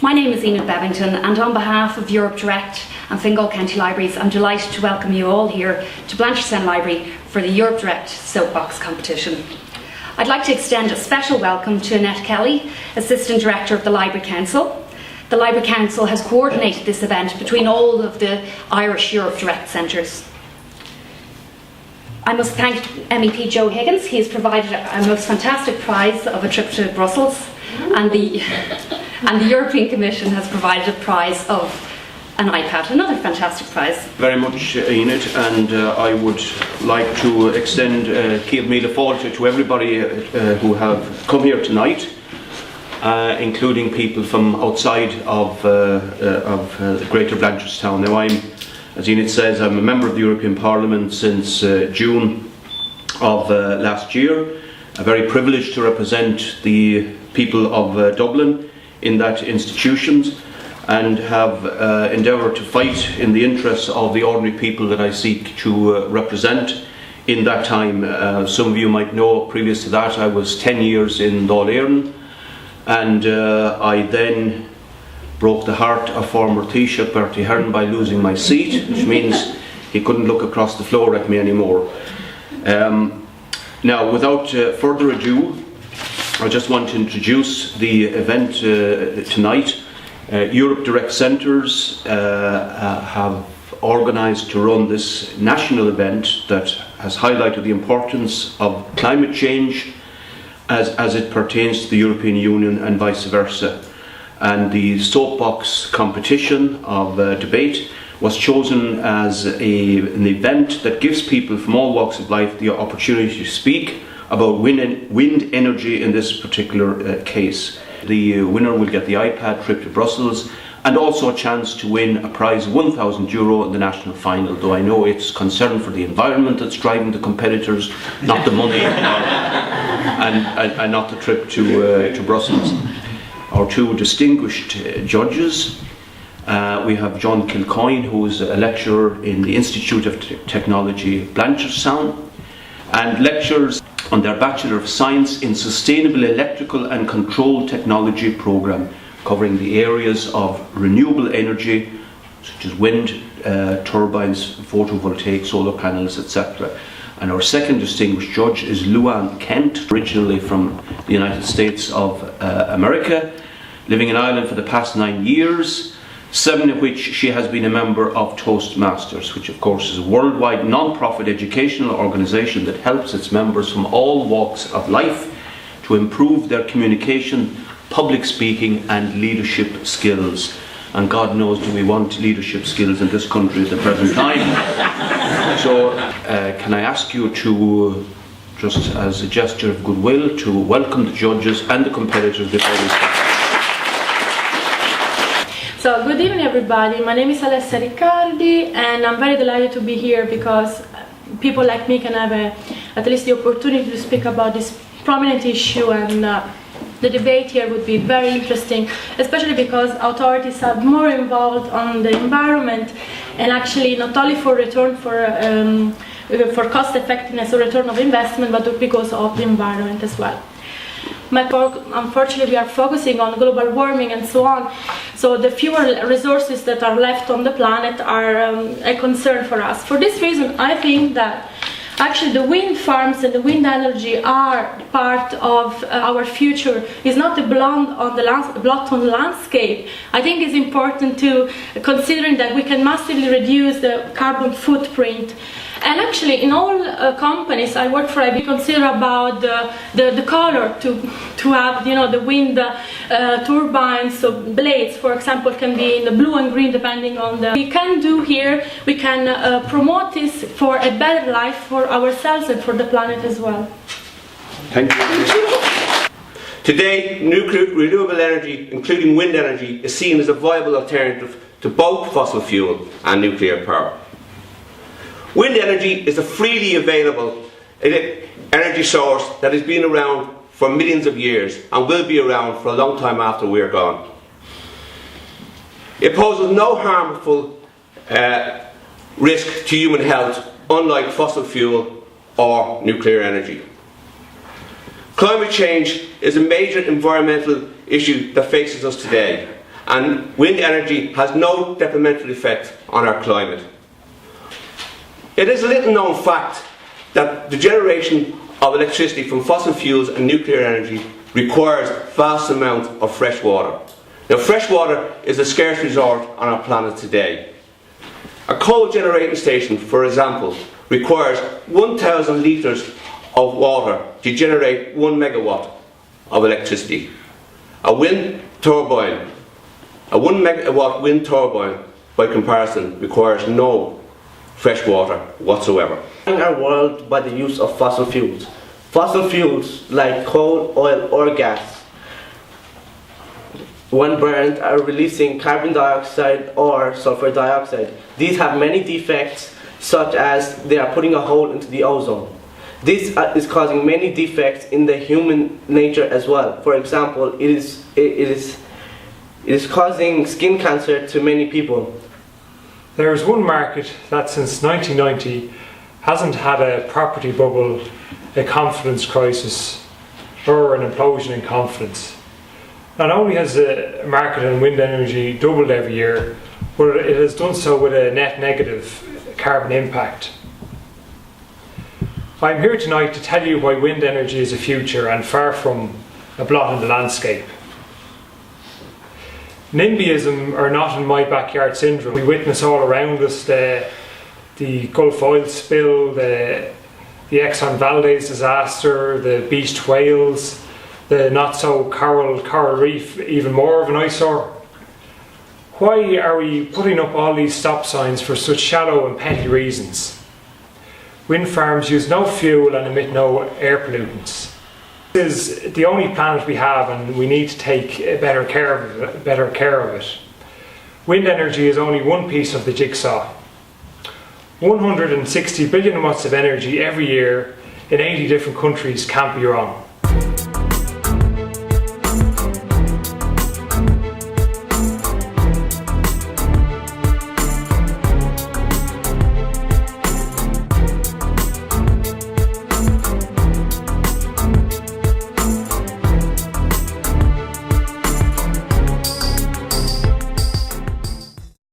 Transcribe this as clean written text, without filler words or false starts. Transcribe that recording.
My name is Enid Bevington, and on behalf of Europe Direct and Fingal County Libraries, I'm delighted to welcome you all here to Blanchardstown Library for the Europe Direct Soapbox competition. I'd like to extend a special welcome to Annette Kelly, Assistant Director of the Library Council. The Library Council has coordinated this event between all of the Irish Europe Direct centres. I must thank MEP Joe Higgins. He has provided a most fantastic prize of a trip to Brussels, and the European Commission has provided a prize of an iPad, another fantastic prize. Very much, Enid, and I would like to extend Céad Míle Fáilte to everybody who have come here tonight, including people from outside of Greater Blanchardstown. Now, as Enid says, I'm a member of the European Parliament since June of last year. I'm very privileged to represent the people of Dublin in that institution, and have endeavoured to fight in the interests of the ordinary people that I seek to represent in that time. Some of you might know, previous to that, I was 10 years in Dáil Éireann, and I then broke the heart of former Taoiseach Bertie Hearn by losing my seat, which means he couldn't look across the floor at me anymore. Now, without further ado, I just want to introduce the event tonight. Europe Direct Centres have organised to run this national event that has highlighted the importance of climate change as it pertains to the European Union and vice versa. And the Soapbox competition of debate was chosen as an event that gives people from all walks of life the opportunity to speak about wind energy in this particular case. The winner will get the iPad trip to Brussels, and also a chance to win a prize of €1,000 in the national final, though I know it's concern for the environment that's driving the competitors, not the money and not the trip to Brussels. Our two distinguished judges, we have John Kilcoyne, who is a lecturer in the Institute of Technology Blanchardstown, and lectures on their Bachelor of Science in Sustainable Electrical and Control Technology programme, covering the areas of renewable energy, such as wind turbines, photovoltaic, solar panels, etc. And our second distinguished judge is Luanne Kent, originally from the United States of America, living in Ireland for the past 9 years, 7 of which she has been a member of Toastmasters, which of course is a worldwide non-profit educational organisation that helps its members from all walks of life to improve their communication, public speaking and leadership skills. And God knows, do we want leadership skills in this country at the present time. So can I ask you to, just as a gesture of goodwill, to welcome the judges and the competitors before we start. So, good evening everybody, my name is Alessia Riccardi, and I'm very delighted to be here because people like me can have at least the opportunity to speak about this prominent issue, and the debate here would be very interesting, especially because authorities are more involved on the environment, and actually not only for return for for cost effectiveness or return of investment, but because of the environment as well. Unfortunately, we are focusing on global warming and so on, so the fewer resources that are left on the planet are a concern for us. For this reason, I think that actually the wind farms and the wind energy are part of our future. It's not a blot on the landscape. I think it's important to considering that we can massively reduce the carbon footprint. And actually, in all companies I work for, I consider about the color to have, you know, the wind turbines, so blades, for example, can be in the blue and green depending on the. We can do here. We can promote this for a better life for ourselves and for the planet as well. Thank you. Today, renewable energy, including wind energy, is seen as a viable alternative to both fossil fuel and nuclear power. Wind energy is a freely available energy source that has been around for millions of years and will be around for a long time after we're gone. It poses no harmful risk to human health, unlike fossil fuel or nuclear energy. Climate change is a major environmental issue that faces us today, and wind energy has no detrimental effect on our climate. It is a little known fact that the generation of electricity from fossil fuels and nuclear energy requires vast amounts of fresh water. Now, fresh water is a scarce resource on our planet today. A coal generating station, for example, requires 1,000 litres of water to generate 1 megawatt of electricity. A wind turbine, a 1 megawatt wind turbine, by comparison, requires no fresh water whatsoever. In our world by the use of fossil fuels. Fossil fuels like coal, oil or gas, when burned, are releasing carbon dioxide or sulfur dioxide. These have many defects, such as they are putting a hole into the ozone. This is causing many defects in the human nature as well. For example, it is causing skin cancer to many people. There is one market that since 1990 hasn't had a property bubble, a confidence crisis, or an implosion in confidence. Not only has the market in wind energy doubled every year, but it has done so with a net negative carbon impact. I'm here tonight to tell you why wind energy is a future and far from a blot in the landscape. NIMBYism, or not in my backyard syndrome, we witness all around us the Gulf oil spill, the Exxon Valdez disaster, the beached whales, the not so coral reef, even more of an eyesore. Why are we putting up all these stop signs for such shallow and petty reasons? Wind farms use no fuel and emit no air pollutants. This is the only planet we have, and we need to take better care of it. Wind energy is only one piece of the jigsaw. 160 billion watts of energy every year in 80 different countries can't be wrong.